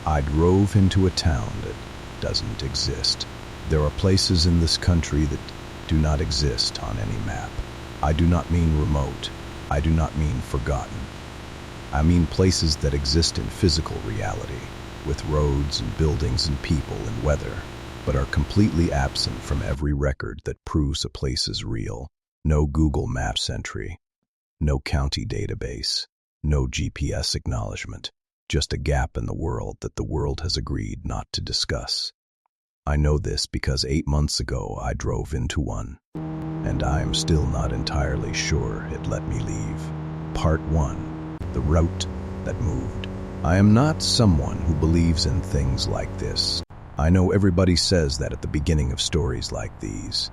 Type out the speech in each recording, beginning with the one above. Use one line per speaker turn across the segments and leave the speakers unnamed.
I drove into a town that doesn't exist. There are places in this country that do not exist on any map. I do not mean remote. I do not mean forgotten. I mean places that exist in physical reality, with roads and buildings and people and weather, but are completely absent from every record that proves a place is real. No Google Maps entry, no county database, no GPS acknowledgement, just a gap in the world that the world has agreed not to discuss. I know this because 8 months ago I drove into one, and I am still not entirely sure it let me leave. Part 1. The Route That Moved. I am not someone who believes in things like this. I know everybody says that at the beginning of stories like these.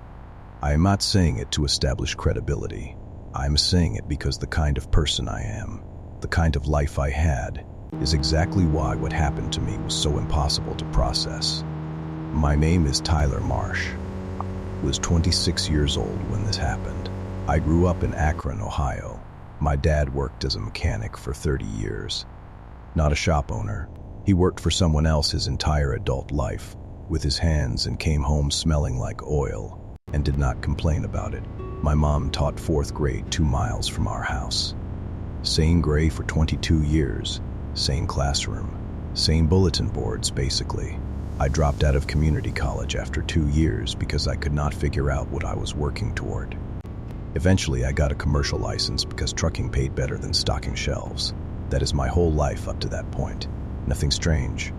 I am not saying it to establish credibility. I am saying it because the kind of person I am, the kind of life I had, is exactly why what happened to me was so impossible to process. My name is Tyler Marsh. I was 26 years old when this happened. I grew up in Akron, Ohio. My dad worked as a mechanic for 30 years. Not a shop owner. He worked for someone else his entire adult life, with his hands, and came home smelling like oil, and did not complain about it. My mom taught 4th grade 2 miles from our house. Same gray for 22 years. Same classroom, same bulletin boards, basically. I dropped out of community college after 2 years because I could not figure out what I was working toward. Eventually, I got a commercial license because trucking paid better than stocking shelves. That is my whole life up to that point. Nothing strange.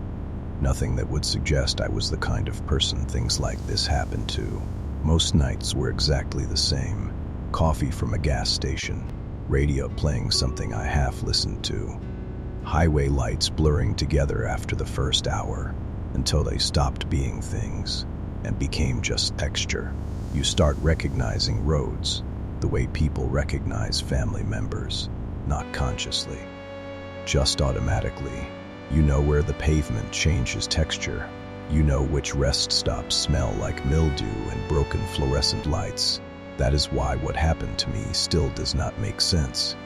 Nothing that would suggest I was the kind of person things like this happened to. Most nights were exactly the same. Coffee from a gas station, radio playing something I half listened to. Highway lights blurring together after the first hour, until they stopped being things and became just texture. You start recognizing roads the way people recognize family members, not consciously, just automatically. You know where the pavement changes texture. You know which rest stops smell like mildew and broken fluorescent lights. That is why what happened to me still does not make sense,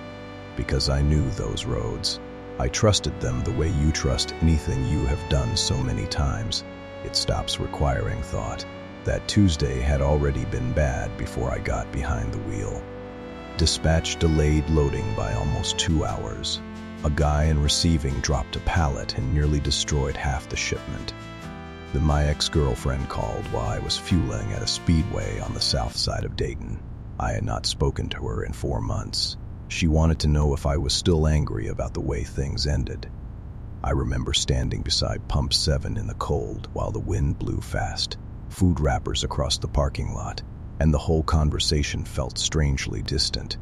because I knew those roads. I trusted them the way you trust anything you have done so many times. It stops requiring thought. That Tuesday had already been bad before I got behind the wheel. Dispatch delayed loading by almost 2 hours. A guy in receiving dropped a pallet and nearly destroyed half the shipment. Then my ex-girlfriend called while I was fueling at a speedway on the south side of Dayton. I had not spoken to her in 4 months. She wanted to know if I was still angry about the way things ended. I remember standing beside Pump 7 in the cold while the wind blew fast, food wrappers across the parking lot, and the whole conversation felt strangely distant.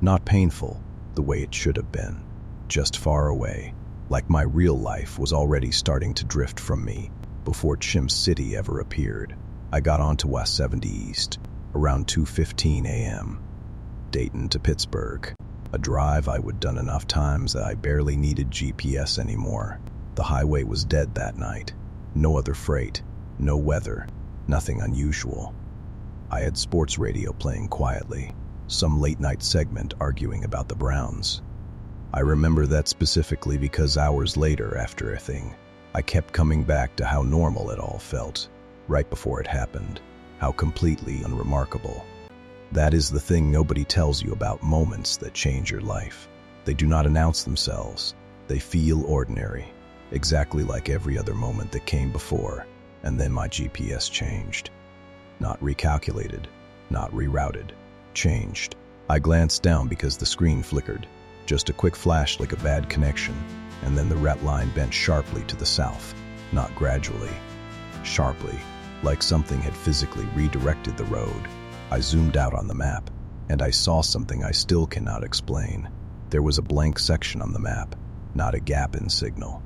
Not painful, the way it should have been, just far away, like my real life was already starting to drift from me before Chimps City ever appeared. I got onto West 70 East around 2:15 a.m. Dayton to Pittsburgh, a drive I would done enough times that I barely needed GPS anymore. The highway was dead that night. No other freight, no weather, nothing unusual. I had sports radio playing quietly, some late-night segment arguing about the Browns. I remember that specifically because hours later, after a thing, I kept coming back to how normal it all felt, right before it happened, how completely unremarkable. That is the thing nobody tells you about moments that change your life. They do not announce themselves. They feel ordinary, exactly like every other moment that came before, and then my GPS changed. Not recalculated, not rerouted, changed. I glanced down because the screen flickered. Just a quick flash like a bad connection, and then the red line bent sharply to the south, not gradually. Sharply, like something had physically redirected the road. I zoomed out on the map, and I saw something I still cannot explain. There was a blank section on the map, not a gap in signal.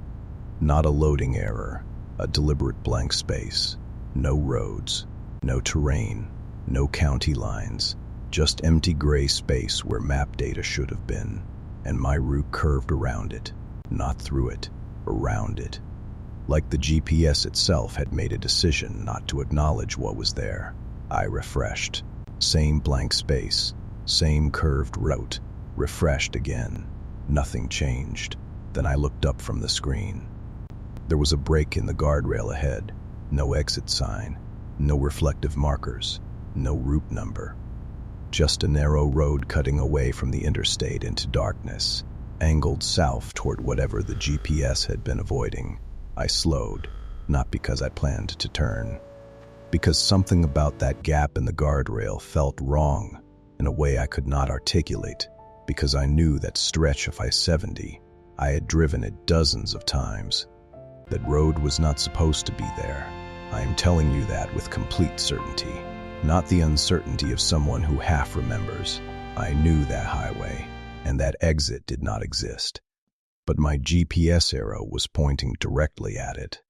Not a loading error, a deliberate blank space. No roads, no terrain, no county lines, just empty gray space where map data should have been. And my route curved around it, not through it, around it. Like the GPS itself had made a decision not to acknowledge what was there. I refreshed. Same blank space, same curved route, refreshed again. Nothing changed. Then I looked up from the screen. There was a break in the guardrail ahead. No exit sign, no reflective markers, no route number. Just a narrow road cutting away from the interstate into darkness, angled south toward whatever the GPS had been avoiding. I slowed, not because I planned to turn, because something about that gap in the guardrail felt wrong in a way I could not articulate, because I knew that stretch of I-70. I had driven it dozens of times. That road was not supposed to be there. I am telling you that with complete certainty, not the uncertainty of someone who half remembers. I knew that highway, and that exit did not exist. But my GPS arrow was pointing directly at it.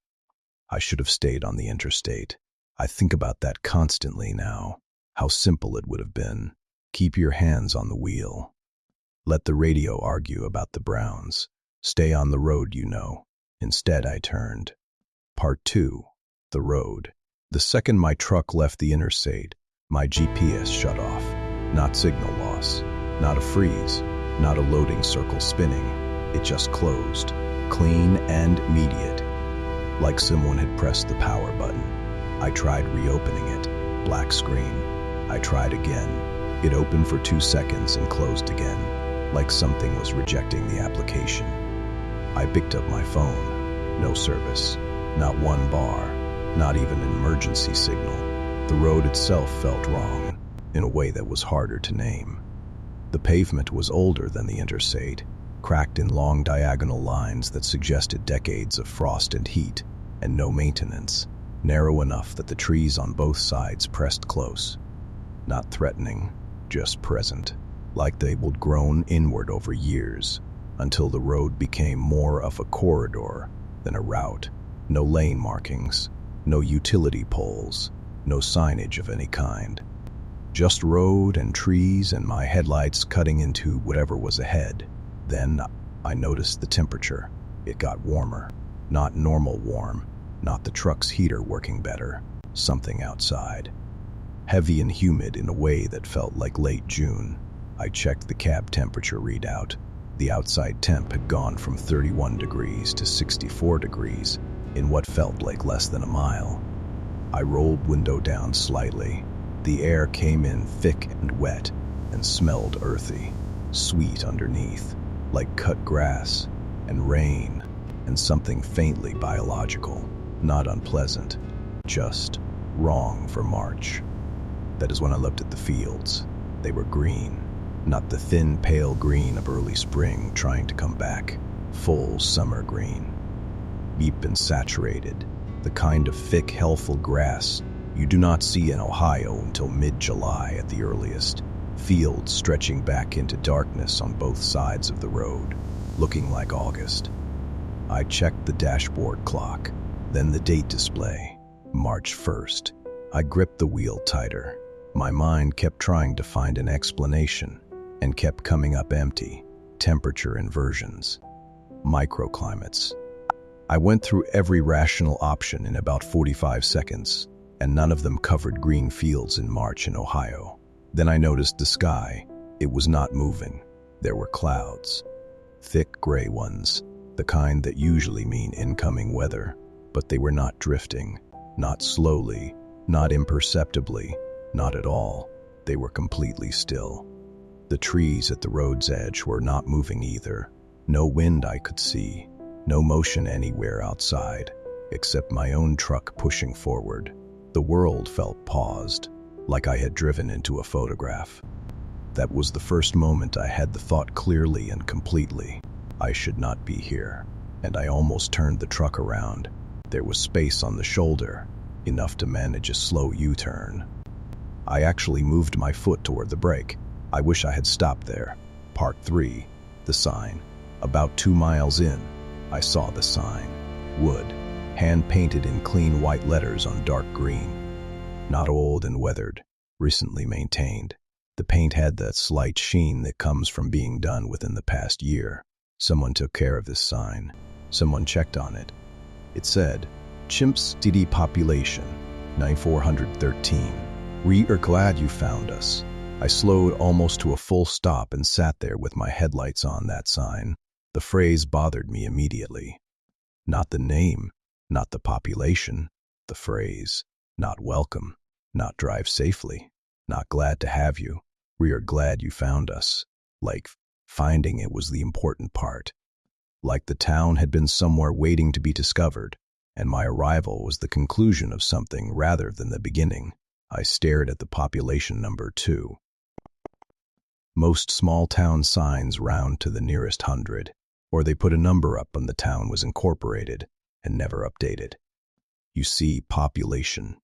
I should have stayed on the interstate. I think about that constantly now, how simple it would have been. Keep your hands on the wheel. Let the radio argue about the Browns. Stay on the road, you know. Instead, I turned. Part 2. The road. The second my truck left the interstate, my GPS shut off. Not signal loss, not a freeze, not a loading circle spinning. It just closed, clean and immediate, like someone had pressed the power button. I tried reopening it. Black screen. I tried again. It opened for 2 seconds and closed again, like something was rejecting the application. I picked up my phone. No service. Not one bar. Not even an emergency signal. The road itself felt wrong, in a way that was harder to name. The pavement was older than the interstate, cracked in long diagonal lines that suggested decades of frost and heat, and no maintenance, narrow enough that the trees on both sides pressed close. Not threatening, just present, like they would grown inward over years, until the road became more of a corridor than a route. No lane markings, no utility poles, no signage of any kind. Just road and trees and my headlights cutting into whatever was ahead. Then I noticed the temperature. It got warmer. Not normal warm, not the truck's heater working better. Something outside. Heavy and humid in a way that felt like late June. I checked the cab temperature readout. The outside temp had gone from 31 degrees to 64 degrees in what felt like less than a mile. I rolled window down slightly. The air came in thick and wet and smelled earthy, sweet underneath, like cut grass and rain and something faintly biological, not unpleasant, just wrong for March. That is when I looked at the fields. They were green. Not the thin, pale green of early spring trying to come back. Full summer green. Deep and saturated. The kind of thick, healthful grass you do not see in Ohio until mid-July at the earliest. Fields stretching back into darkness on both sides of the road, looking like August. I checked the dashboard clock, then the date display. March 1st. I gripped the wheel tighter. My mind kept trying to find an explanation, and kept coming up empty. Temperature inversions. Microclimates. I went through every rational option in about 45 seconds, and none of them covered green fields in March in Ohio. Then I noticed the sky. It was not moving. There were clouds. Thick gray ones, the kind that usually mean incoming weather, but they were not drifting, not slowly, not imperceptibly, not at all. They were completely still. The trees at the road's edge were not moving either. No wind I could see, no motion anywhere outside, except my own truck pushing forward. The world felt paused, like I had driven into a photograph. That was the first moment I had the thought clearly and completely. I should not be here, and I almost turned the truck around. There was space on the shoulder, enough to manage a slow U-turn. I actually moved my foot toward the brake. I wish I had stopped there. Part 3. The sign. About 2 miles in, I saw the sign. Wood, hand-painted in clean white letters on dark green. Not old and weathered, recently maintained. The paint had that slight sheen that comes from being done within the past year. Someone took care of this sign. Someone checked on it. It said, Chimps City Population, 9413. We are glad you found us. I slowed almost to a full stop and sat there with my headlights on that sign. The phrase bothered me immediately. Not the name, Not the population, the phrase, not welcome, not drive safely, not glad to have you. We are glad you found us. Like finding it was the important part. Like the town had been somewhere waiting to be discovered, and my arrival was the conclusion of something rather than the beginning. I stared at the population number 2. Most small town signs round to the nearest 100, or they put a number up when the town was incorporated and never updated. You see population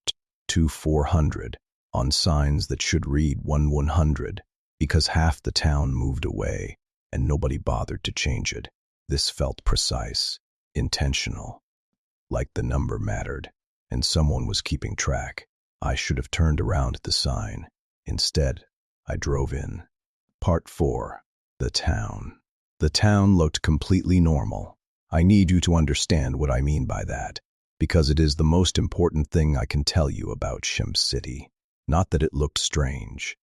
2400 on signs that should read 1100 because half the town moved away and nobody bothered to change it. This felt precise, intentional, like the number mattered and someone was keeping track. I should have turned around at the sign. Instead, I drove in. Part 4. The town. The town looked completely normal. I need you to understand what I mean by that, because it is the most important thing I can tell you about Chimps City. Not that it looked strange.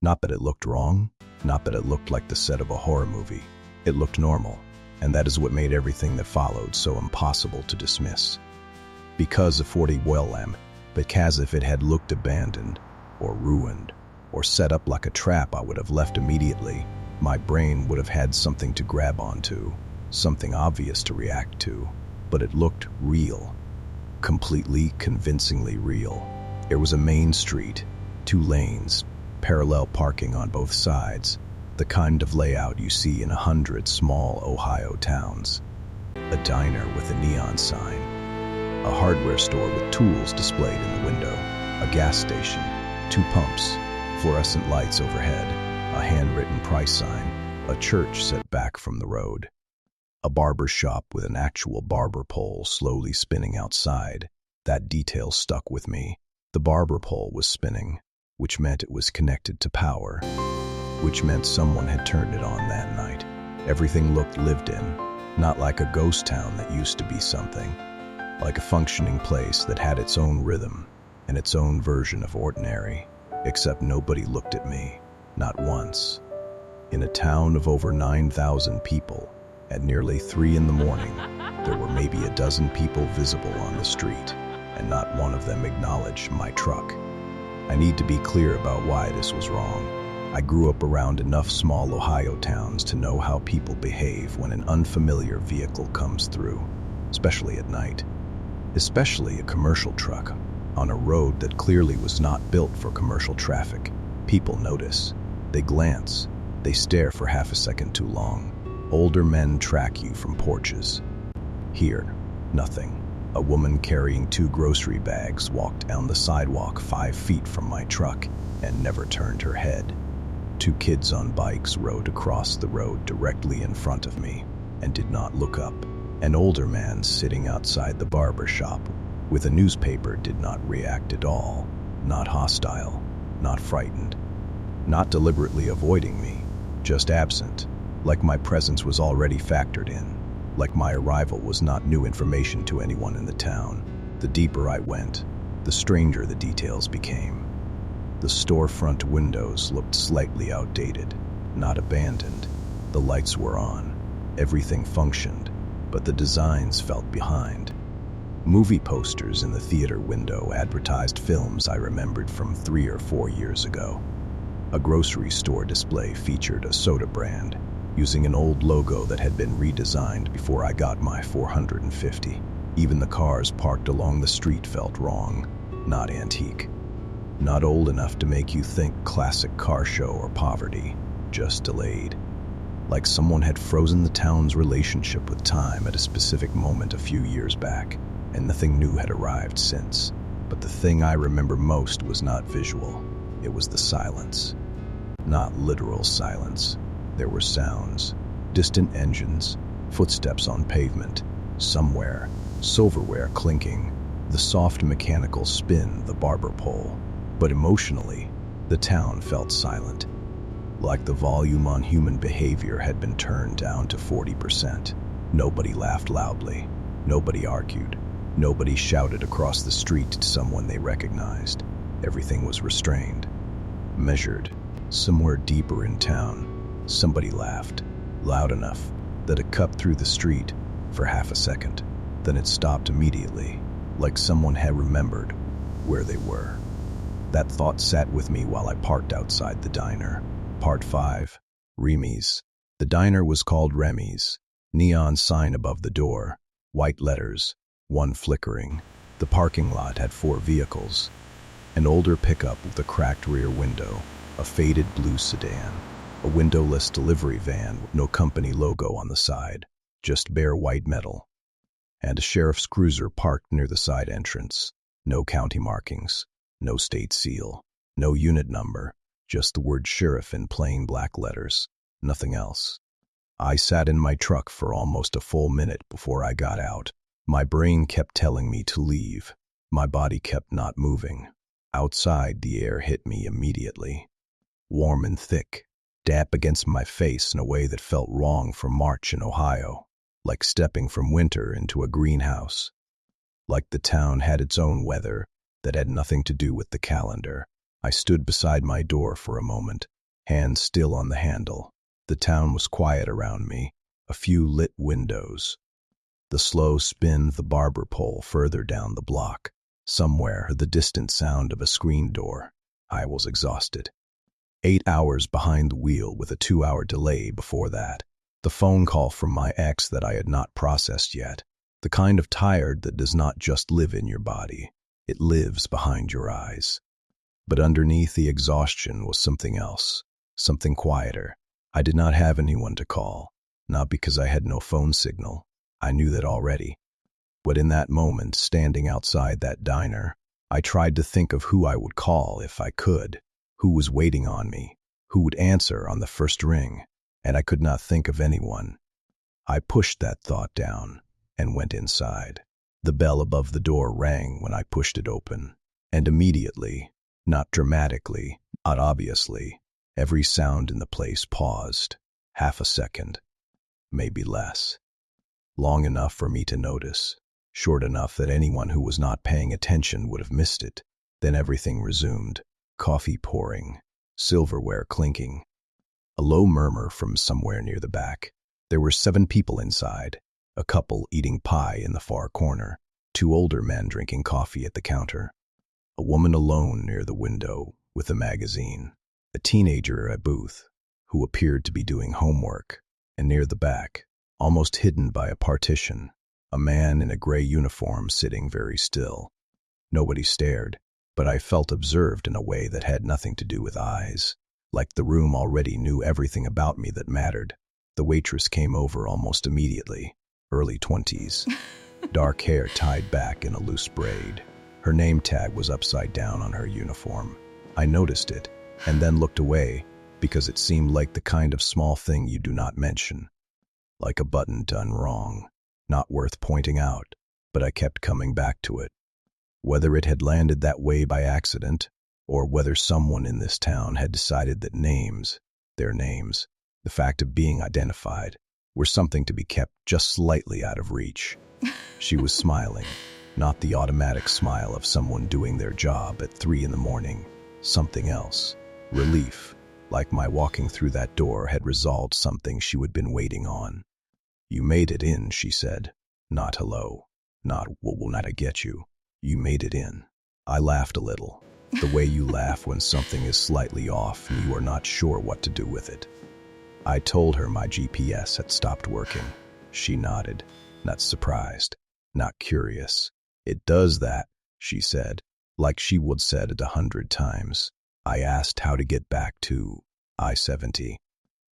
Not that it looked wrong. Not that it looked like the set of a horror movie. It looked normal, and that is what made everything that followed so impossible to dismiss. Because of 40 Wellam, because if it had looked abandoned, or ruined, or set up like a trap I would have left immediately, my brain would have had something to grab onto, something obvious to react to. But it looked real. Completely, convincingly real. There was a main street, 2 lanes, parallel parking on both sides, the kind of layout you see in 100 small Ohio towns. A diner with a neon sign, a hardware store with tools displayed in the window, a gas station, 2 pumps, fluorescent lights overhead, a handwritten price sign, a church set back from the road, a barber shop with an actual barber pole slowly spinning outside. That detail stuck with me. The barber pole was spinning, which meant it was connected to power, which meant someone had turned it on that night. Everything looked lived in, not like a ghost town that used to be something, like a functioning place that had its own rhythm and its own version of ordinary. Except nobody looked at me, not once. In a town of over 9,000 people, at nearly 3 in the morning, there were maybe a dozen people visible on the street, and not one of them acknowledged my truck. I need to be clear about why this was wrong. I grew up around enough small Ohio towns to know how people behave when an unfamiliar vehicle comes through, especially at night. Especially a commercial truck on a road that clearly was not built for commercial traffic. People notice. They glance. They stare for half a second too long. Older men track you from porches. Here, nothing. A woman carrying 2 grocery bags walked down the sidewalk 5 feet from my truck and never turned her head. 2 kids on bikes rode across the road directly in front of me and did not look up. An older man sitting outside the barber shop with a newspaper did not react at all. Not hostile, not frightened, not deliberately avoiding me, just absent, like my presence was already factored in, like my arrival was not new information to anyone in the town. The deeper I went, the stranger the details became. The storefront windows looked slightly outdated, not abandoned. The lights were on. Everything functioned, but the designs felt behind. Movie posters in the theater window advertised films I remembered from 3 or 4 years ago. A grocery store display featured a soda brand, using an old logo that had been redesigned before I got my 450. Even the cars parked along the street felt wrong, not antique. Not old enough to make you think classic car show or poverty, just delayed. Like someone had frozen the town's relationship with time at a specific moment a few years back, and nothing new had arrived since. But the thing I remember most was not visual. It was the silence. Not literal silence. There were sounds, distant engines, footsteps on pavement, somewhere, silverware clinking, the soft mechanical spin, the barber pole. But emotionally, the town felt silent, like the volume on human behavior had been turned down to 40%. Nobody laughed loudly. Nobody argued. Nobody shouted across the street to someone they recognized. Everything was restrained, measured. Somewhere deeper in town, somebody laughed, loud enough that it cut through the street for half a second. Then it stopped immediately, like someone had remembered where they were. That thought sat with me while I parked outside the diner. Part 5. Remy's. The diner was called Remy's. Neon sign above the door. White letters, one flickering. The parking lot had 4 vehicles. An older pickup with a cracked rear window, a faded blue sedan, a windowless delivery van with no company logo on the side, just bare white metal, and a sheriff's cruiser parked near the side entrance. No county markings, no state seal, no unit number, just the word sheriff in plain black letters, nothing else. I sat in my truck for almost a full minute before I got out. My brain kept telling me to leave. My body kept not moving. Outside, the air hit me immediately. Warm and thick, damp against my face in a way that felt wrong for March in Ohio, like stepping from winter into a greenhouse. Like the town had its own weather that had nothing to do with the calendar. I stood beside my door for a moment, hands still on the handle. The town was quiet around me, a few lit windows. The slow spin of the barber pole further down the block. Somewhere, the distant sound of a screen door. I was exhausted. 8 hours behind the wheel with a 2-hour delay before that. The phone call from my ex that I had not processed yet. The kind of tired that does not just live in your body. It lives behind your eyes. But underneath the exhaustion was something else, something quieter. I did not have anyone to call, not because I had no phone signal. I knew that already. But in that moment, standing outside that diner, I tried to think of who I would call if I could, who was waiting on me, who would answer on the first ring, and I could not think of anyone. I pushed that thought down and went inside. The bell above the door rang when I pushed it open, and immediately, not dramatically, not obviously, every sound in the place paused. Half a second, maybe less. Long enough for me to notice, short enough that anyone who was not paying attention would have missed it. Then everything resumed. Coffee pouring, silverware clinking. A low murmur from somewhere near the back. There were 7 people inside, a couple eating pie in the far corner, 2 older men drinking coffee at the counter, a woman alone near the window with a magazine, a teenager at a booth who appeared to be doing homework, and near the back, almost hidden by a partition, a man in a gray uniform sitting very still. Nobody stared, but I felt observed in a way that had nothing to do with eyes, like the room already knew everything about me that mattered. The waitress came over almost immediately, early 20s, dark hair tied back in a loose braid. Her name tag was upside down on her uniform. I noticed it, and then looked away, because it seemed like the kind of small thing you do not mention. Like a button done wrong, not worth pointing out, but I kept coming back to it. Whether it had landed that way by accident, or whether someone in this town had decided that names, their names, the fact of being identified, were something to be kept just slightly out of reach. She was smiling, not the automatic smile of someone doing their job at 3 a.m, something else. Relief, like my walking through that door had resolved something she had been waiting on. "You made it in," she said. Not hello, not "what will not I get you?" You made it in. I laughed a little, the way you laugh when something is slightly off and you are not sure what to do with it. I told her my GPS had stopped working. She nodded, not surprised, not curious. "It does that," she said, like she would said it 100 times. I asked how to get back to I-70.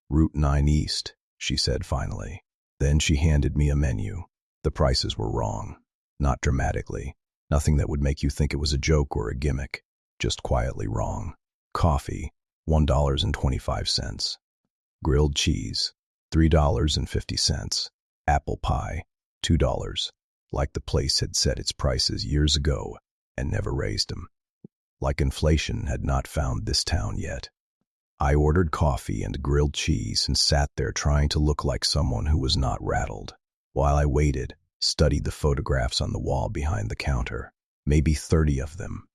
"Route 9 East," she said finally. Then she handed me a menu. The prices were wrong, not dramatically. Nothing that would make you think it was a joke or a gimmick, just quietly wrong. Coffee, $1.25. Grilled cheese, $3.50. Apple pie, $2. Like the place had set its prices years ago and never raised them. Like inflation had not found this town yet. I ordered coffee and grilled cheese and sat there trying to look like someone who was not rattled. While I waited, studied the photographs on the wall behind the counter, maybe 30 of them.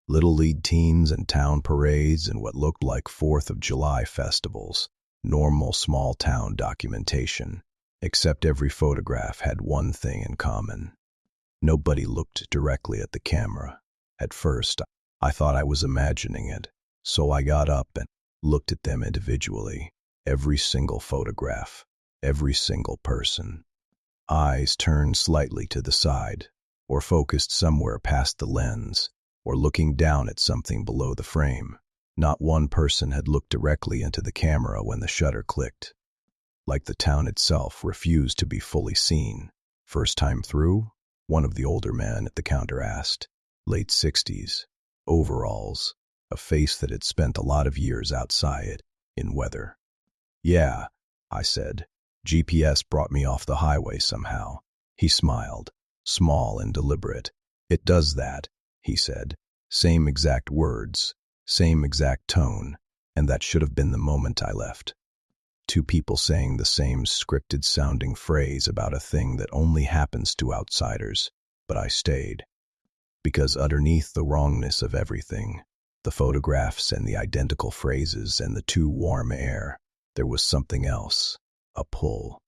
Little league teams and town parades and what looked like 4th of July festivals. Normal small town documentation, except every photograph had one thing in common. Nobody looked directly at the camera. At first, I thought I was imagining it, so I got up and looked at them individually. Every single photograph, every single person. Eyes turned slightly to the side, or focused somewhere past the lens, or looking down at something below the frame. Not one person had looked directly into the camera when the shutter clicked. Like the town itself refused to be fully seen. First time through? One of the older men at the counter asked. Late 60s. Overalls. A face that had spent a lot of years outside, in weather. Yeah, I said. GPS brought me off the highway somehow. He smiled, small and deliberate. It does that, he said. Same exact words, same exact tone, and that should have been the moment I left. Two people saying the same scripted-sounding phrase about a thing that only happens to outsiders, but I stayed. Because underneath the wrongness of everything, the photographs and the identical phrases and the too warm air, there was something else, a pull.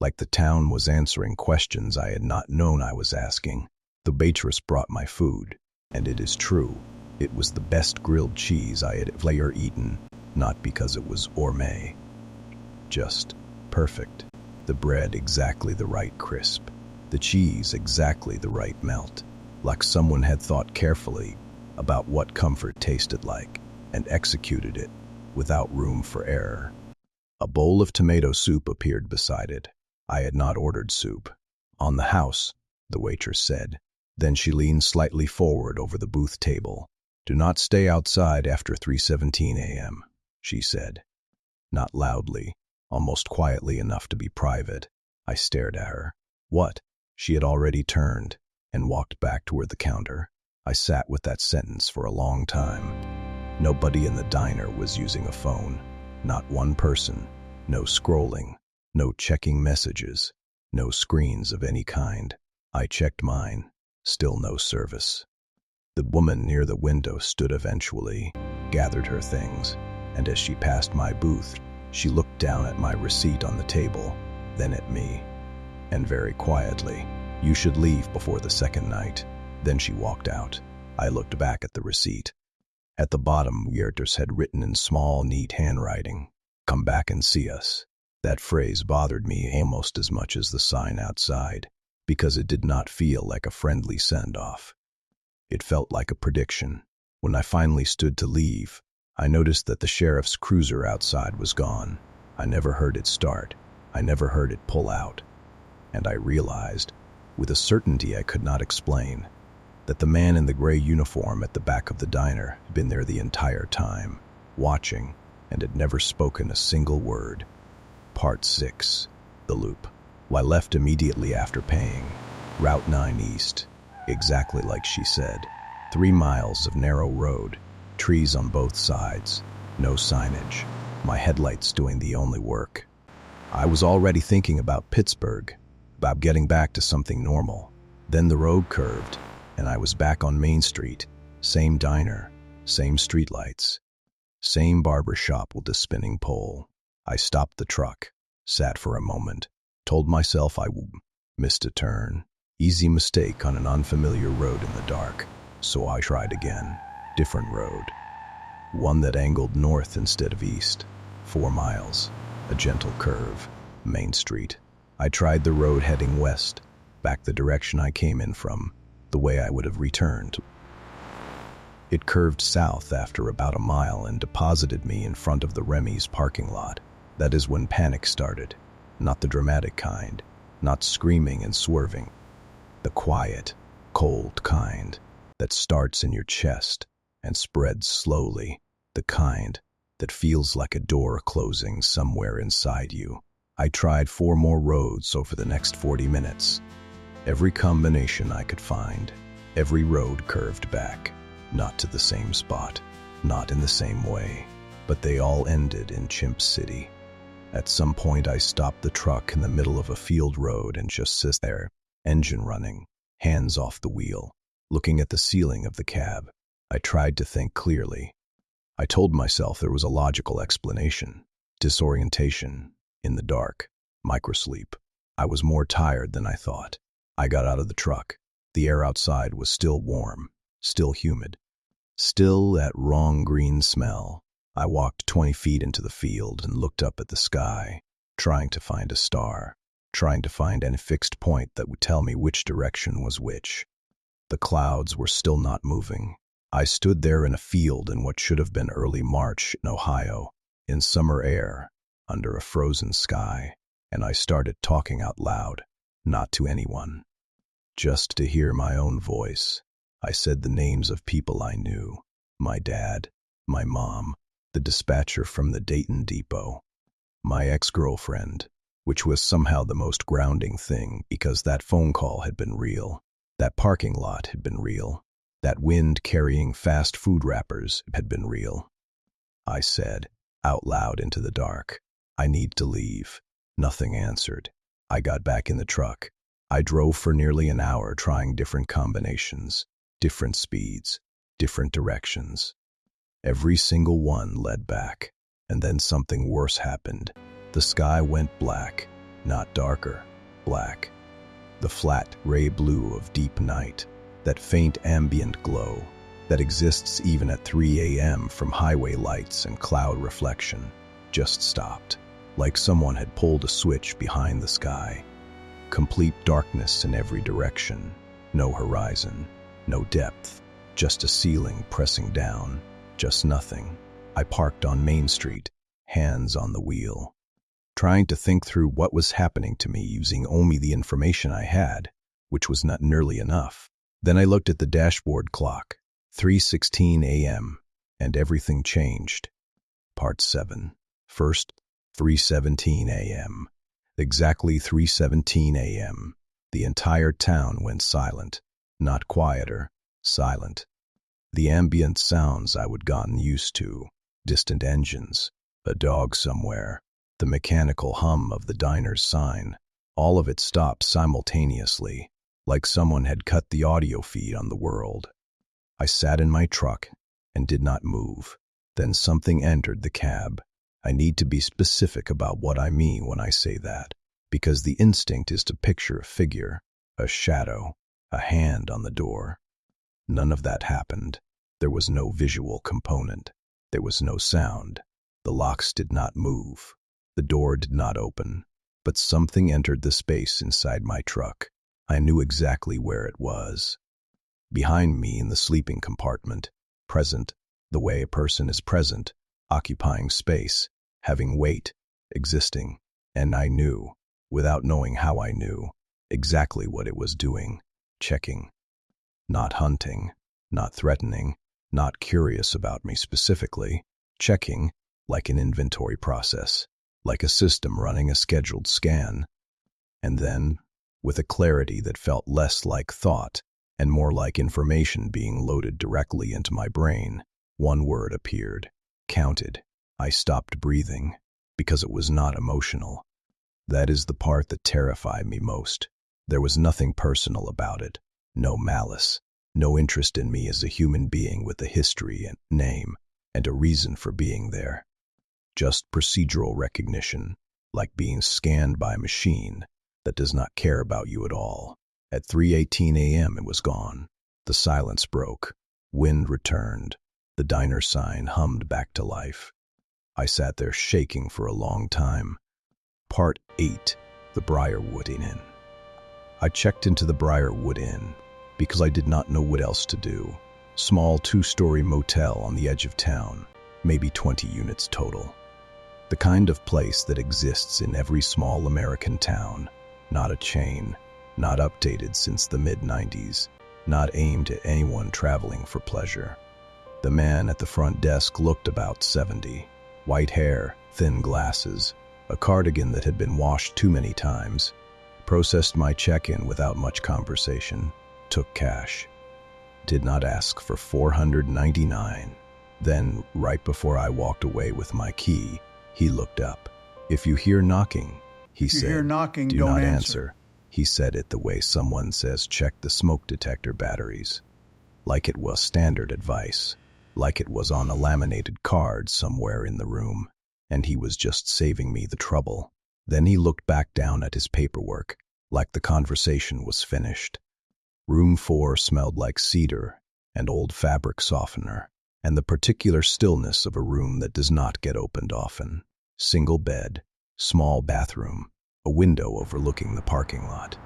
Like the town was answering questions I had not known I was asking. The waitress brought my food, and it is true, it was the best grilled cheese I had ever eaten, not because it was gourmet. Just perfect. The bread exactly the right crisp. The cheese exactly the right melt. Like someone had thought carefully about what comfort tasted like and executed it without room for error. A bowl of tomato soup appeared beside it. I had not ordered soup. On the house, the waitress said. Then she leaned slightly forward over the booth table. Do not stay outside after 3:17 a.m., she said. Not loudly, almost quietly enough to be private. I stared at her. What? She had already turned and walked back toward the counter. I sat with that sentence for a long time. Nobody in the diner was using a phone. Not one person. No scrolling. No checking messages. No screens of any kind. I checked mine. Still no service. The woman near the window stood eventually, gathered her things, and as she passed my booth, she looked down at my receipt on the table, then at me, and very quietly, you should leave before the second night. Then she walked out. I looked back at the receipt. At the bottom, Yerters had written in small, neat handwriting, come back and see us. That phrase bothered me almost as much as the sign outside, because it did not feel like a friendly send-off. It felt like a prediction. When I finally stood to leave, I noticed that the sheriff's cruiser outside was gone. I never heard it start. I never heard it pull out. And I realized, with a certainty I could not explain, that the man in the gray uniform at the back of the diner had been there the entire time, watching, and had never spoken a single word. Part 6. The Loop. I left immediately after paying. Route 9 East. Exactly like she said. 3 miles of narrow road, trees on both sides, no signage, my headlights doing the only work. I was already thinking about Pittsburgh, about getting back to something normal. Then the road curved, and I was back on Main Street. Same diner, same streetlights, same barber shop with the spinning pole. I stopped the truck, sat for a moment, told myself I missed a turn. Easy mistake on an unfamiliar road in the dark. So I tried again. Different road. One that angled north instead of east. 4 miles. A gentle curve. Main Street. I tried the road heading west, back the direction I came in from, the way I would have returned. It curved south after about a mile and deposited me in front of the Remy's parking lot. That is when panic started. Not the dramatic kind. Not screaming and swerving. The quiet, cold kind that starts in your chest and spreads slowly, the kind that feels like a door closing somewhere inside you. I tried 4 more roads over the next 40 minutes. Every combination I could find, every road curved back, not to the same spot, not in the same way, but they all ended in Chimps City. At some point I stopped the truck in the middle of a field road and just sat there, engine running, hands off the wheel, looking at the ceiling of the cab. I tried to think clearly. I told myself there was a logical explanation. Disorientation, in the dark, microsleep. I was more tired than I thought. I got out of the truck, The air outside was still warm, still humid, still that wrong green smell. I walked 20 feet into the field and looked up at the sky, trying to find a star, trying to find any fixed point that would tell me which direction was which. The clouds were still not moving. I stood there in a field in what should have been early March in Ohio, in summer air, under a frozen sky, and I started talking out loud, not to anyone, just to hear my own voice. I said the names of people I knew, my dad, my mom, the dispatcher from the Dayton depot, my ex-girlfriend, which was somehow the most grounding thing because that phone call had been real, that parking lot had been real, that wind carrying fast food wrappers had been real. I said, out loud into the dark, I need to leave. Nothing answered. I got back in the truck. I drove for nearly an hour trying different combinations, different speeds, different directions. Every single one led back, and then something worse happened. The sky went black, not darker, black. The flat gray blue of deep night, that faint ambient glow that exists even at 3 a.m. from highway lights and cloud reflection, just stopped, like someone had pulled a switch behind the sky. Complete darkness in every direction, no horizon, no depth, just a ceiling pressing down, just nothing. I parked on Main Street, hands on the wheel, trying to think through what was happening to me using only the information I had, which was not nearly enough. Then I looked at the dashboard clock, 3:16 a.m., and everything changed. Part 7. First, 3:17 a.m. Exactly 3:17 a.m. The entire town went silent, not quieter, silent. The ambient sounds I would gotten used to, distant engines, a dog somewhere, the mechanical hum of the diner's sign, all of it stopped simultaneously, like someone had cut the audio feed on the world. I sat in my truck and did not move. Then something entered the cab. I need to be specific about what I mean when I say that, because the instinct is to picture a figure, a shadow, a hand on the door. None of that happened. There was no visual component. There was no sound. The locks did not move. The door did not open. But something entered the space inside my truck. I knew exactly where it was. Behind me in the sleeping compartment, present, the way a person is present, occupying space, having weight, existing, and I knew, without knowing how I knew, exactly what it was doing, checking. Not hunting, not threatening, not curious about me specifically, checking, like an inventory process, like a system running a scheduled scan. And then, with a clarity that felt less like thought and more like information being loaded directly into my brain, one word appeared, counted. I stopped breathing, because it was not emotional. That is the part that terrified me most. There was nothing personal about it, no malice, no interest in me as a human being with a history and name and a reason for being there. Just procedural recognition, like being scanned by a machine that does not care about you at all. At 3:18 a.m. it was gone. The silence broke. Wind returned. The diner sign hummed back to life. I sat there shaking for a long time. Part 8. The Brierwood Inn. I checked into the Brierwood Inn because I did not know what else to do. Small 2-story motel on the edge of town, maybe 20 units total. The kind of place that exists in every small American town. Not a chain, not updated since the mid-90s, not aimed at anyone traveling for pleasure. The man at the front desk looked about 70. White hair, thin glasses, a cardigan that had been washed too many times. Processed my check-in without much conversation. Took cash. Did not ask for $499. Then, right before I walked away with my key, he looked up. "If you hear knocking," he said,
hear knocking,
"do
don't
not
answer."
He said it the way someone says check the smoke detector batteries. Like it was standard advice. Like it was on a laminated card somewhere in the room. And he was just saving me the trouble. Then he looked back down at his paperwork, like the conversation was finished. Room 4 smelled like cedar and old fabric softener, and the particular stillness of a room that does not get opened often. Single bed, small bathroom, a window overlooking the parking lot.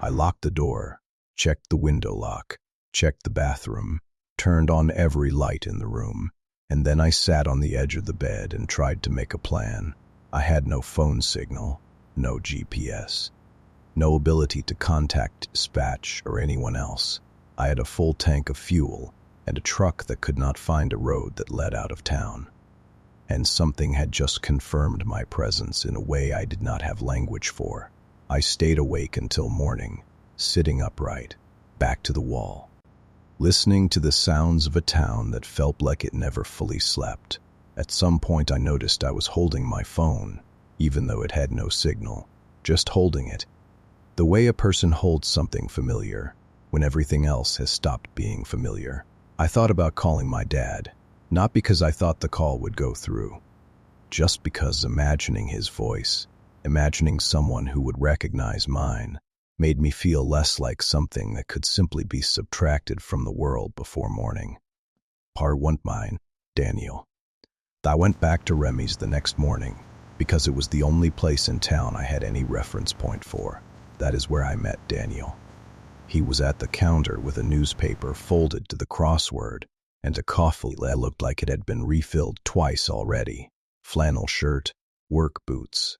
I locked the door, checked the window lock, checked the bathroom, turned on every light in the room, and then I sat on the edge of the bed and tried to make a plan. I had no phone signal, no GPS, no ability to contact dispatch or anyone else. I had a full tank of fuel and a truck that could not find a road that led out of town. And something had just confirmed my presence in a way I did not have language for. I stayed awake until morning, sitting upright, back to the wall, listening to the sounds of a town that felt like it never fully slept. At some point I noticed I was holding my phone, even though it had no signal, just holding it. The way a person holds something familiar, when everything else has stopped being familiar. I thought about calling my dad, not because I thought the call would go through, just because imagining his voice, imagining someone who would recognize mine, made me feel less like something that could simply be subtracted from the world before morning. Part 1 mine, Daniel. I went back to Remy's the next morning because it was the only place in town I had any reference point for. That is where I met Daniel. He was at the counter with a newspaper folded to the crossword and a coffee that looked like it had been refilled twice already, flannel shirt, work boots.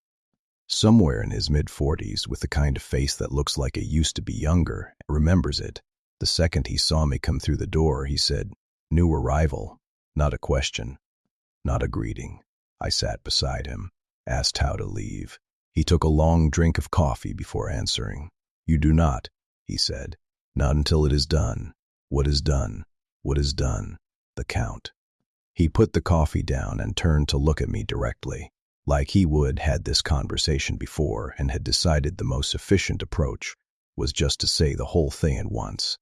Somewhere in his mid-40s, with the kind of face that looks like it used to be younger, remembers it. The second he saw me come through the door, he said, "New arrival." Not a question, not a greeting. I sat beside him, asked how to leave. He took a long drink of coffee before answering. "You do not," he said. "Not until it is done." "What is done? What is done?" "The count." He put the coffee down and turned to look at me directly, like he would had this conversation before and had decided the most efficient approach was just to say the whole thing at once.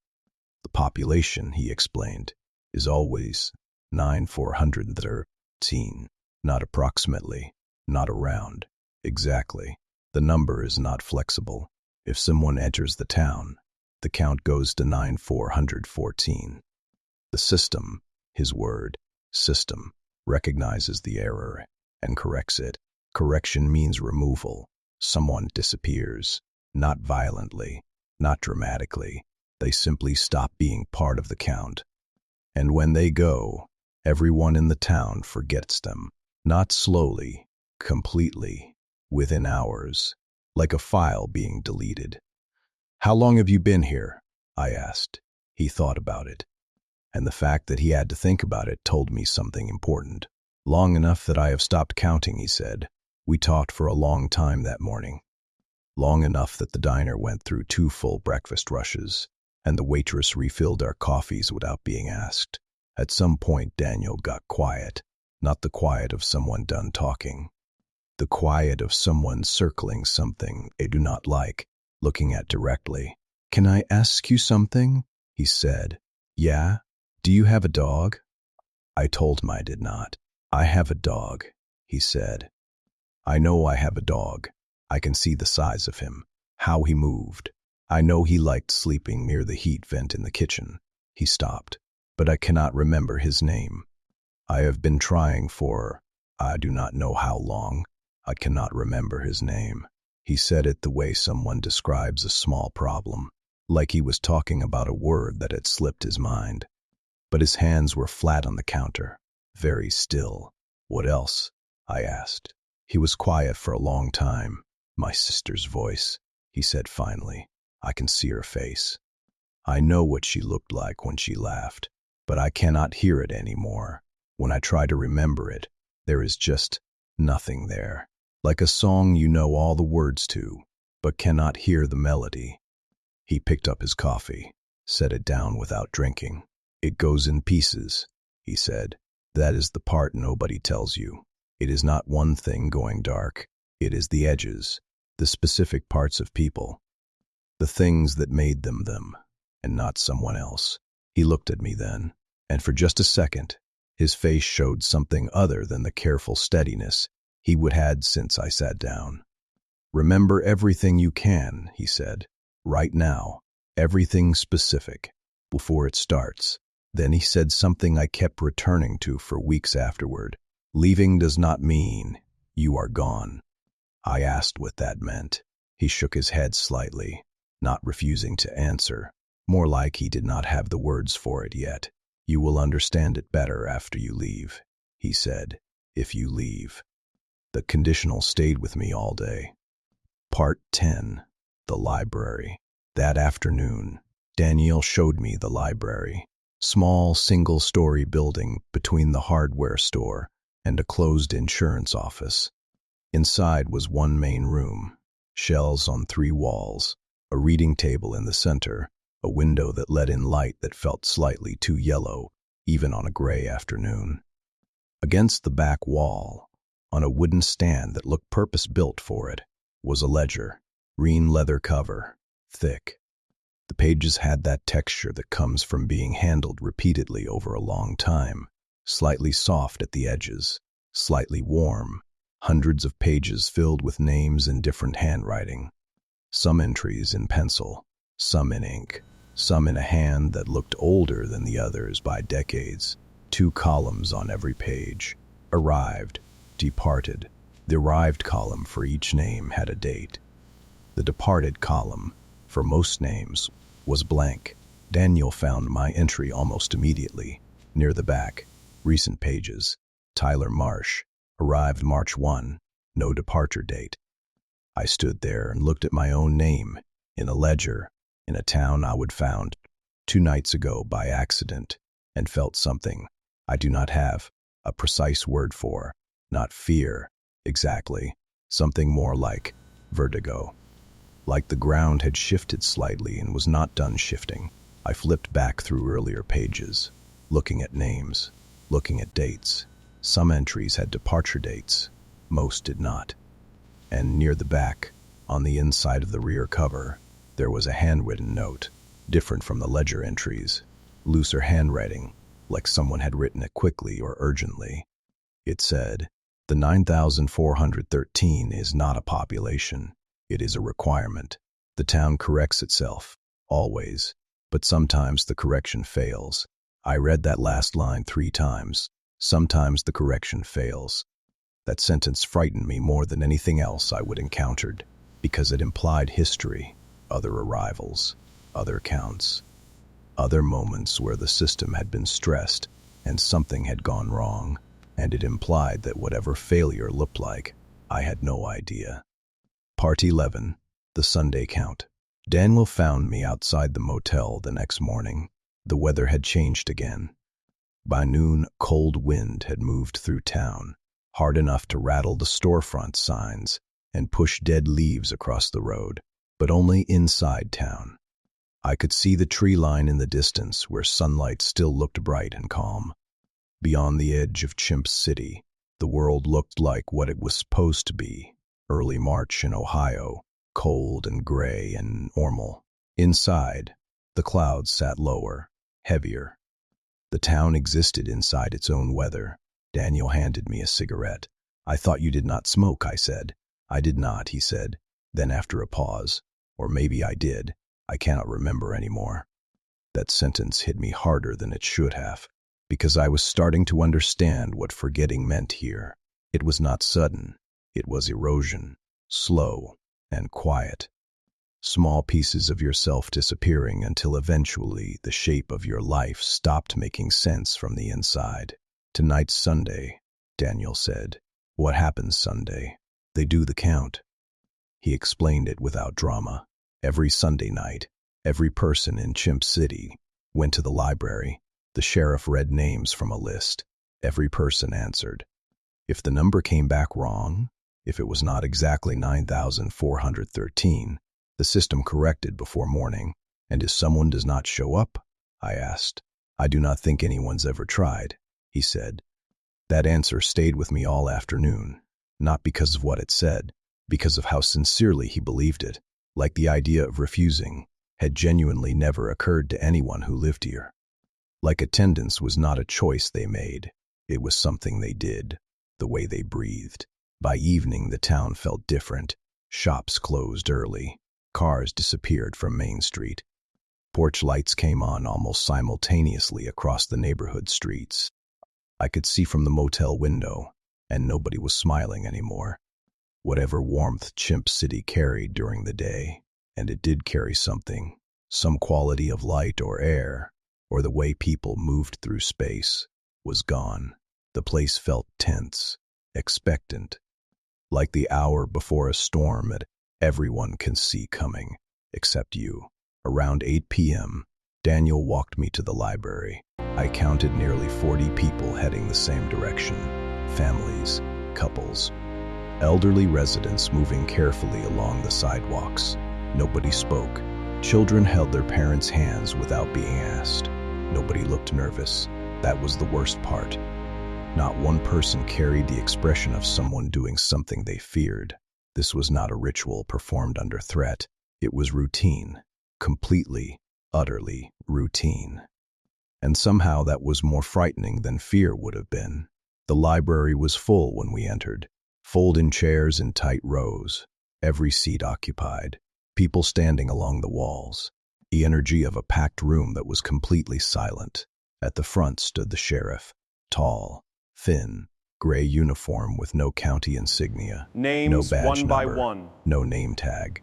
"The population," he explained, "is always 9,413, not approximately, not around, exactly. The number is not flexible. If someone enters the town, the count goes to 9,414. The system," his word, system, recognizes the error and corrects it. Correction means removal. Someone disappears, not violently, not dramatically. They simply stop being part of the count. And when they go, everyone in the town forgets them. Not slowly, completely, within hours, like a file being deleted. "How long have you been here?" I asked. He thought about it. And the fact that he had to think about it told me something important. "Long enough that I have stopped counting," he said. "We talked for a long time that morning. Long enough that the diner went through 2 full breakfast rushes, and the waitress refilled our coffees without being asked. At some point, Daniel got quiet, not the quiet of someone done talking. The quiet of someone circling something they do not like, looking at directly. "Can I ask you something?" he said. "Yeah? Do you have a dog?" I told him I did not. "I have a dog," he said. "I know I have a dog. I can see the size of him, how he moved. I know he liked sleeping near the heat vent in the kitchen." He stopped. "But I cannot remember his name. I have been trying for, I do not know how long. I cannot remember his name." He said it the way someone describes a small problem, like he was talking about a word that had slipped his mind. But his hands were flat on the counter, very still. "What else?" I asked. He was quiet for a long time. "My sister's voice," he said finally. "I can see her face. I know what she looked like when she laughed, but I cannot hear it anymore. When I try to remember it, there is just nothing there. Like a song you know all the words to, but cannot hear the melody." He picked up his coffee, set it down without drinking. "It goes in pieces," he said. "That is the part nobody tells you. It is not one thing going dark. It is the edges, the specific parts of people, the things that made them them, and not someone else." He looked at me then, and for just a second, his face showed something other than the careful steadiness he would had since I sat down. "Remember everything you can," he said, "right now, Everything specific before it starts. Then he said something I kept returning to for weeks afterward. Leaving does not mean you are gone. I asked what that meant. He shook his head slightly, not refusing to answer, more like he did not have the words for it yet. You will understand it better after you leave, he said. If you leave. The conditional stayed with me all day. Part 10. The library. That afternoon, Danielle showed me the library. Small single-story building between the hardware store and a closed insurance office. Inside was one main room, shelves on 3 walls, a reading table in the center, a window that let in light that felt slightly too yellow, even on a gray afternoon. Against the back wall, on a wooden stand that looked purpose-built for it, was a ledger, green leather cover, thick. The pages had that texture that comes from being handled repeatedly over a long time, slightly soft at the edges, slightly warm, hundreds of pages filled with names in different handwriting. Some entries in pencil, some in ink, some in a hand that looked older than the others by decades. 2 columns on every page. Arrived, departed. The arrived column for each name had a date. The departed column, for most names, was blank. Daniel found my entry almost immediately. Near the back, recent pages. Tyler Marsh, arrived March 1, no departure date. I stood there and looked at my own name, in a ledger, in a town I would found 2 nights ago by accident, and felt something I do not have a precise word for, not fear, exactly, something more like vertigo. Like the ground had shifted slightly and was not done shifting. I flipped back through earlier pages, looking at names, looking at dates. Some entries had departure dates, most did not. And near the back, on the inside of the rear cover, there was a handwritten note, different from the ledger entries, looser handwriting, like someone had written it quickly or urgently. It said, "The 9,413 is not a population. It is a requirement. The town corrects itself, always, but sometimes the correction fails." I read that last line 3 times. Sometimes the correction fails. That sentence frightened me more than anything else I would encountered, because it implied history, other arrivals, other counts, other moments where the system had been stressed and something had gone wrong, and it implied that whatever failure looked like, I had no idea. Part 11. The Sunday Count. Daniel found me outside the motel the next morning. The weather had changed again. By noon, a cold wind had moved through town, hard enough to rattle the storefront signs and push dead leaves across the road, but only inside town. I could see the tree line in the distance where sunlight still looked bright and calm. Beyond the edge of Chimps City, the world looked like what it was supposed to be, early March in Ohio, cold and gray and normal. Inside, the clouds sat lower, heavier. The town existed inside its own weather. Daniel handed me a cigarette. "I thought you did not smoke," I said. "I did not," he said. Then after a pause, "Or maybe I did. I cannot remember anymore." That sentence hit me harder than it should have, because I was starting to understand what forgetting meant here. It was not sudden. It was erosion, slow and quiet. Small pieces of yourself disappearing until eventually the shape of your life stopped making sense from the inside. "Tonight's Sunday," Daniel said. "What happens Sunday? They do the count." He explained it without drama. Every Sunday night, every person in Chimp City went to the library. The sheriff read names from a list. Every person answered. If the number came back wrong, if it was not exactly 9,413, the system corrected before morning. "And if someone does not show up?" I asked. "I do not think anyone's ever tried," he said. That answer stayed with me all afternoon, not because of what it said, because of how sincerely he believed it, like the idea of refusing had genuinely never occurred to anyone who lived here. Like attendance was not a choice they made, it was something they did, the way they breathed. By evening the town felt different. Shops closed early. Cars disappeared from Main Street. Porch lights came on almost simultaneously across the neighborhood streets. I could see from the motel window, and nobody was smiling anymore. Whatever warmth Chimps City carried during the day, and it did carry something, some quality of light or air, or the way people moved through space, was gone. The place felt tense, expectant, like the hour before a storm that everyone can see coming, except you. Around 8 p.m., Daniel walked me to the library. I counted nearly 40 people heading the same direction. Families, couples, elderly residents moving carefully along the sidewalks. Nobody spoke. Children held their parents' hands without being asked. Nobody looked nervous. That was the worst part. Not one person carried the expression of someone doing something they feared. This was not a ritual performed under threat. It was routine. Completely, utterly routine. And somehow that was more frightening than fear would have been. The library was full when we entered, fold-in chairs in tight rows, every seat occupied, people standing along the walls. The energy of a packed room that was completely silent. At the front stood the sheriff, tall, thin, gray uniform with no county insignia, no badge number, no name tag.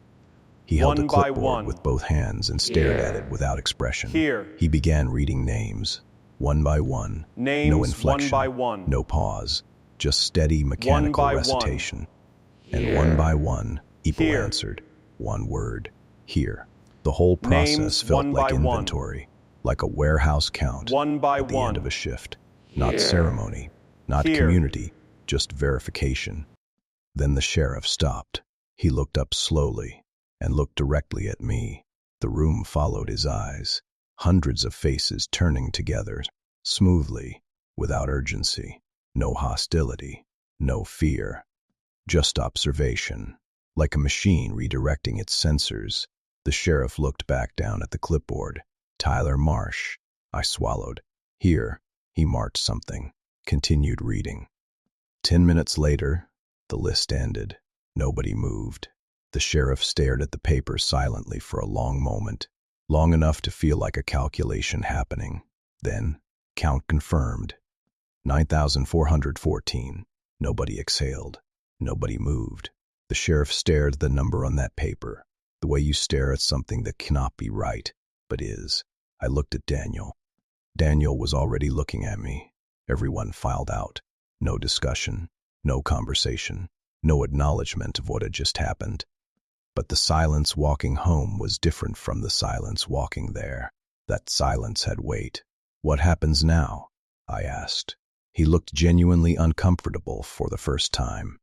He held a clipboard with both hands and stared at it without expression. He began reading names, one by one, no inflection, no pause, just steady mechanical recitation. And one by one, people answered, one word, here. The whole process felt like inventory, like a warehouse count at the end of a shift. Not ceremony, not community, just verification. Then the sheriff stopped. He looked up slowly and looked directly at me. The room followed his eyes, hundreds of faces turning together, smoothly, without urgency. No hostility, no fear, just observation. Like a machine redirecting its sensors, the sheriff looked back down at the clipboard. Tyler Marsh. I swallowed. Here, he marked something, continued reading. 10 minutes later, the list ended. Nobody moved. The sheriff stared at the paper silently for a long moment, long enough to feel like a calculation happening. Then, count confirmed. 9,414. Nobody exhaled. Nobody moved. The sheriff stared at the number on that paper, the way you stare at something that cannot be right, but is. I looked at Daniel. Daniel was already looking at me. Everyone filed out. No discussion, no conversation, no acknowledgement of what had just happened. But the silence walking home was different from the silence walking there. That silence had weight. What happens now? I asked. He looked genuinely uncomfortable for the first time.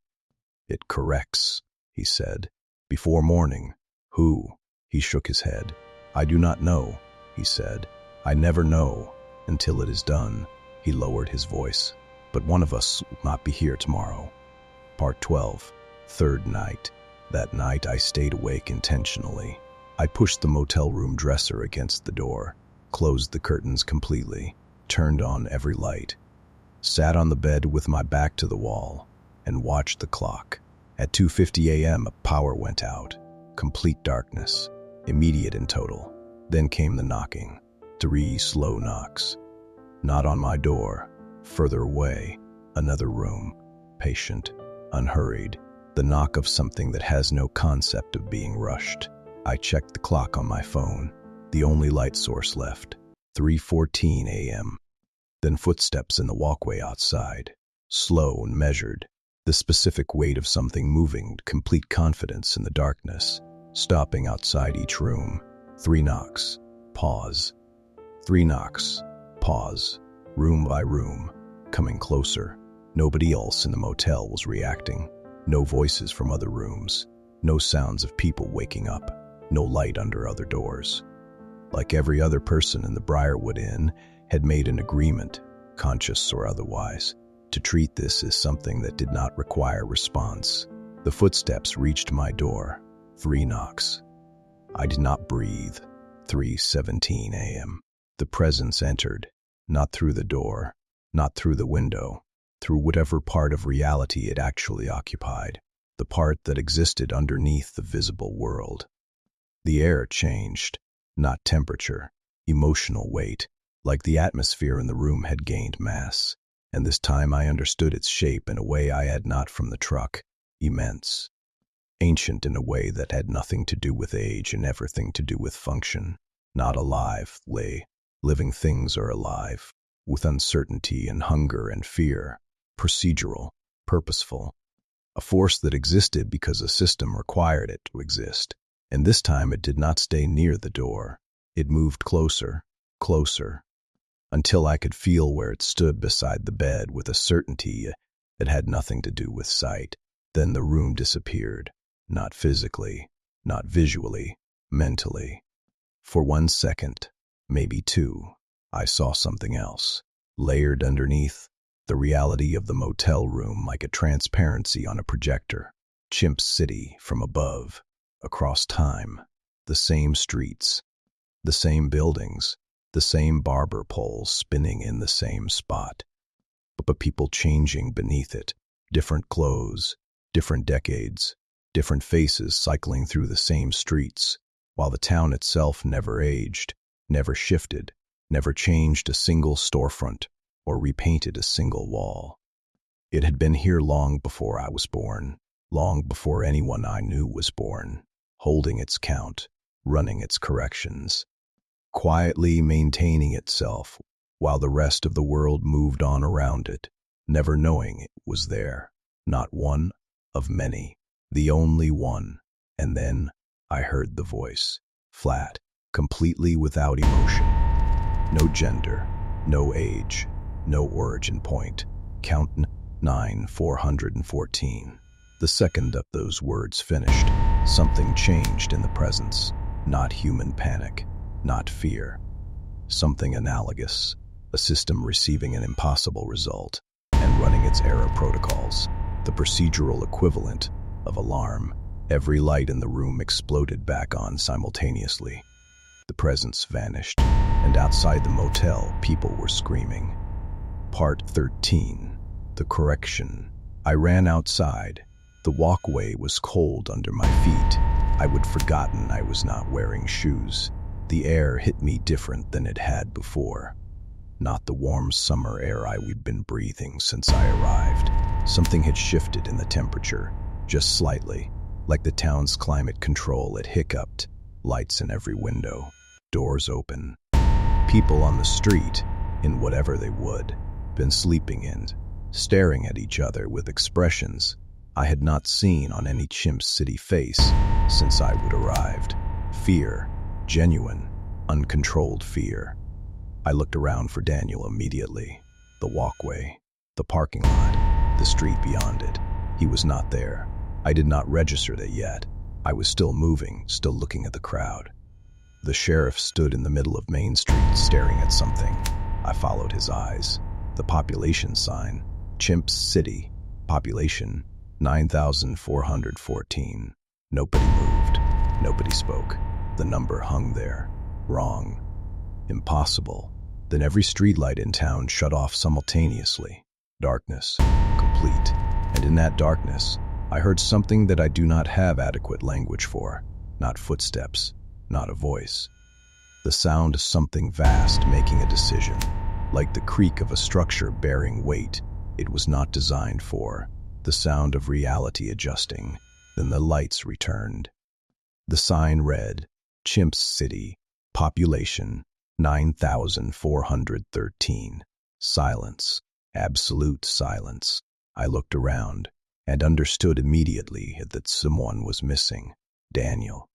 It corrects, he said. Before morning. Who? He shook his head. I do not know, he said. I never know until it is done. He lowered his voice. But one of us will not be here tomorrow. Part 12. Third night. That night I stayed awake intentionally. I pushed the motel room dresser against the door, closed the curtains completely, turned on every light, sat on the bed with my back to the wall, and watched the clock. At 2:50 a.m. power went out. Complete darkness, immediate in total. Then came the knocking. 3 slow knocks. Not on my door, further away, another room, patient, unhurried, the knock of something that has no concept of being rushed. I checked the clock on my phone, the only light source left, 3:14 a.m. Then footsteps in the walkway outside, slow and measured, the specific weight of something moving, complete confidence in the darkness, stopping outside each room. 3 knocks, pause. 3 knocks, pause, room by room, coming closer. Nobody else in the motel was reacting. No voices from other rooms, no sounds of people waking up, no light under other doors. Like every other person in the Brierwood Inn had made an agreement, conscious or otherwise, to treat this as something that did not require response. The footsteps reached my door. 3 knocks. I did not breathe. 3:17 a.m. The presence entered, not through the door, not through the window, through whatever part of reality it actually occupied, the part that existed underneath the visible world. The air changed, not temperature, emotional weight, like the atmosphere in the room had gained mass, and this time I understood its shape in a way I had not from the truck. Immense. Ancient in a way that had nothing to do with age and everything to do with function. Not alive, living things are alive, with uncertainty and hunger and fear, procedural, purposeful. A force that existed because a system required it to exist. And this time it did not stay near the door. It moved closer, closer, until I could feel where it stood beside the bed with a certainty that had nothing to do with sight. Then the room disappeared, not physically, not visually, mentally. For 1 second, maybe 2, I saw something else, layered underneath, the reality of the motel room like a transparency on a projector. Chimps City from above, across time, the same streets, the same buildings, the same barber poles spinning in the same spot, but people changing beneath it, different clothes, different decades, different faces cycling through the same streets, while the town itself never aged, never shifted, never changed a single storefront or repainted a single wall. It had been here long before I was born, long before anyone I knew was born, holding its count, running its corrections, quietly maintaining itself while the rest of the world moved on around it, never knowing it was there, not one of many, the only one. And then I heard the voice, flat, completely without emotion. No gender, no age, no origin point. Count 9,414. The second of those words finished, something changed in the presence. Not human panic, not fear. Something analogous, a system receiving an impossible result and running its error protocols, the procedural equivalent of alarm. Every light in the room exploded back on simultaneously. The presence vanished, and outside the motel, people were screaming. Part 13. The correction. I ran outside. The walkway was cold under my feet. I would forgotten I was not wearing shoes. The air hit me different than it had before. Not the warm summer air we'd been breathing since I arrived. Something had shifted in the temperature, just slightly, like the town's climate control had hiccuped. Lights in every window, doors open. People on the street, in whatever they would, been sleeping in, staring at each other with expressions I had not seen on any Chimps City face since I would arrived. Fear, genuine, uncontrolled fear. I looked around for Daniel immediately. The walkway, the parking lot, the street beyond it. He was not there. I did not register that yet. I was still moving, still looking at the crowd. The sheriff stood in the middle of Main Street staring at something. I followed his eyes. The population sign, Chimps City, population 9,414. Nobody moved. Nobody spoke. The number hung there. Wrong. Impossible. Then every streetlight in town shut off simultaneously. Darkness. Complete. And in that darkness, I heard something that I do not have adequate language for. Not footsteps. Not a voice. The sound of something vast making a decision. Like the creak of a structure bearing weight it was not designed for. The sound of reality adjusting. Then the lights returned. The sign read, Chimps City, population 9,413. Silence. Absolute silence. I looked around and understood immediately that someone was missing. Daniel.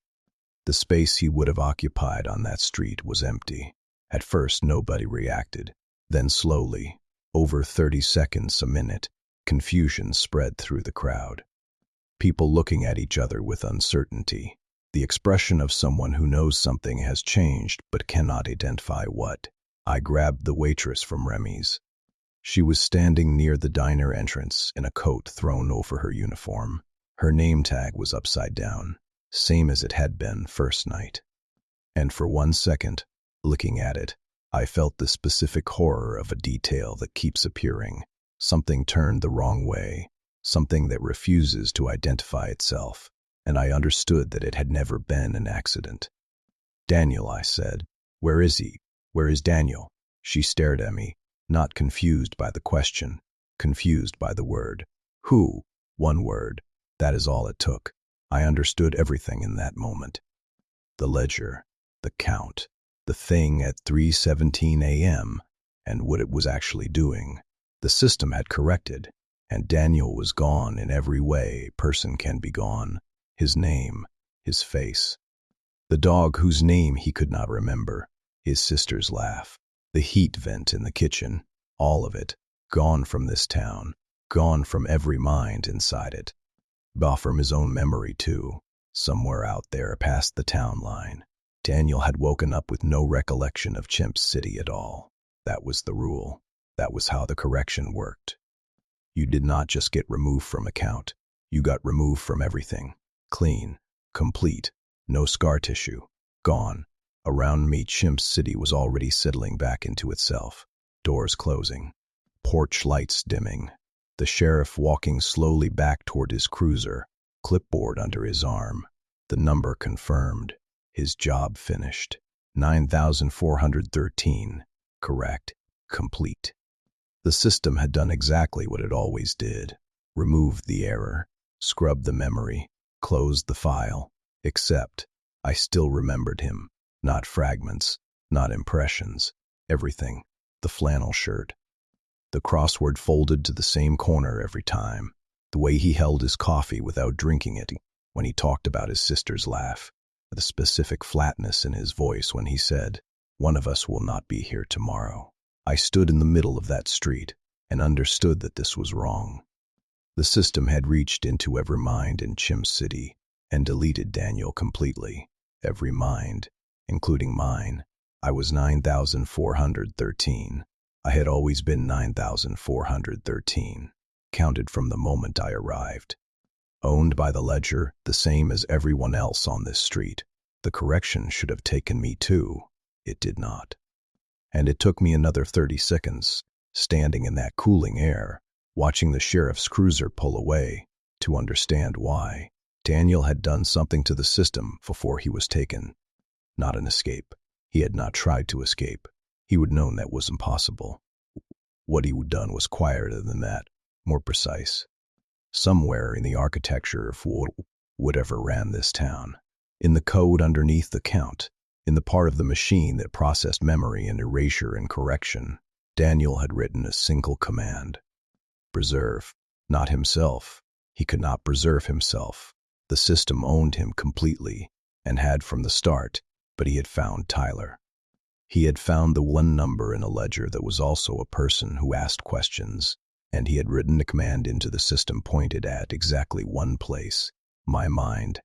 The space he would have occupied on that street was empty. At first nobody reacted. Then slowly, over 30 seconds a minute, confusion spread through the crowd. People looking at each other with uncertainty. The expression of someone who knows something has changed but cannot identify what. I grabbed the waitress from Remy's. She was standing near the diner entrance in a coat thrown over her uniform. Her name tag was upside down, same as it had been first night. And for 1 second, looking at it, I felt the specific horror of a detail that keeps appearing. Something turned the wrong way, something that refuses to identify itself, and I understood that it had never been an accident. "Daniel," I said. "Where is he? Where is Daniel?" She stared at me, not confused by the question, confused by the word. Who? One word. That is all it took. I understood everything in that moment. The ledger, the count, the thing at 3:17 a.m., and what it was actually doing. The system had corrected, and Daniel was gone in every way a person can be gone. His name, his face. The dog whose name he could not remember, his sister's laugh, the heat vent in the kitchen, all of it, gone from this town, gone from every mind inside it. Gone from his own memory too, somewhere out there past the town line. Daniel had woken up with no recollection of Chimps City at all. That was the rule. That was how the correction worked. You did not just get removed from account. You got removed from everything. Clean, complete, no scar tissue, gone. Around me, Chimps City was already settling back into itself. Doors closing, porch lights dimming. The sheriff walking slowly back toward his cruiser, clipboard under his arm. The number confirmed. His job finished. 9,413. Correct. Complete. The system had done exactly what it always did. Removed the error, scrubbed the memory, closed the file. Except, I still remembered him. Not fragments, not impressions. Everything. The flannel shirt. The crossword folded to the same corner every time. The way he held his coffee without drinking it when he talked about his sister's laugh. The specific flatness in his voice when he said, "One of us will not be here tomorrow." I stood in the middle of that street and understood that this was wrong. The system had reached into every mind in Chimps City and deleted Daniel completely. Every mind, including mine. I was 9,413. I had always been 9,413, counted from the moment I arrived. Owned by the ledger, the same as everyone else on this street. The correction should have taken me too. It did not. And it took me another 30 seconds, standing in that cooling air, watching the sheriff's cruiser pull away, to understand why. Daniel had done something to the system before he was taken. Not an escape. He had not tried to escape. He would known that was impossible. What he would done was quieter than that, more precise. Somewhere in the architecture of whatever ran this town, in the code underneath the count, in the part of the machine that processed memory and erasure and correction, Daniel had written a single command. Preserve. Not himself. He could not preserve himself. The system owned him completely, and had from the start, but he had found Tyler. He had found the one number in a ledger that was also a person who asked questions, and he had written a command into the system pointed at exactly one place, my mind.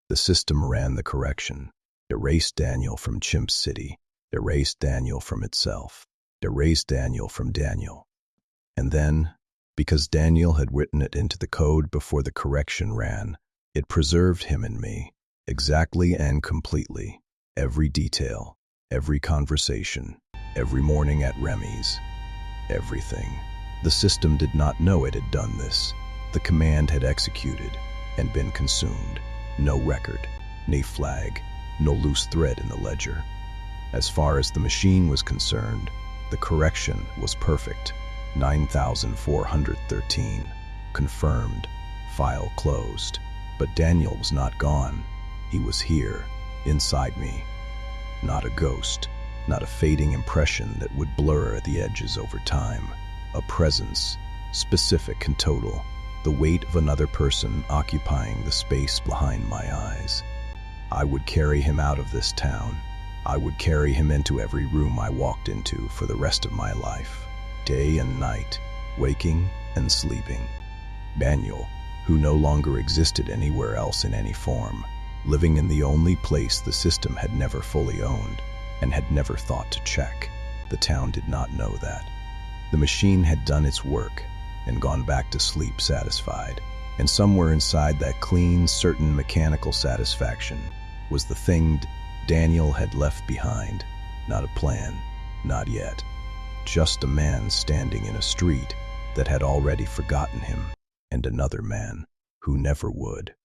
The system ran the correction, erased Daniel from Chimps City, erased Daniel from itself, erased Daniel from Daniel. And then, because Daniel had written it into the code before the correction ran, it preserved him and me, exactly and completely, every detail. Every conversation, every morning at Remy's, everything. The system did not know it had done this. The command had executed and been consumed. No record, no flag, no loose thread in the ledger. As far as the machine was concerned, the correction was perfect. 9,413. Confirmed. File closed. But Daniel was not gone. He was here, inside me. Not a ghost, not a fading impression that would blur the edges over time. A presence, specific and total, the weight of another person occupying the space behind my eyes. I would carry him out of this town. I would carry him into every room I walked into for the rest of my life, day and night, waking and sleeping. Daniel, who no longer existed anywhere else in any form, living in the only place the system had never fully owned and had never thought to check. The town did not know that. The machine had done its work and gone back to sleep satisfied, and somewhere inside that clean, certain mechanical satisfaction was the thing Daniel had left behind. Not a plan, not yet. Just a man standing in a street that had already forgotten him, and another man who never would.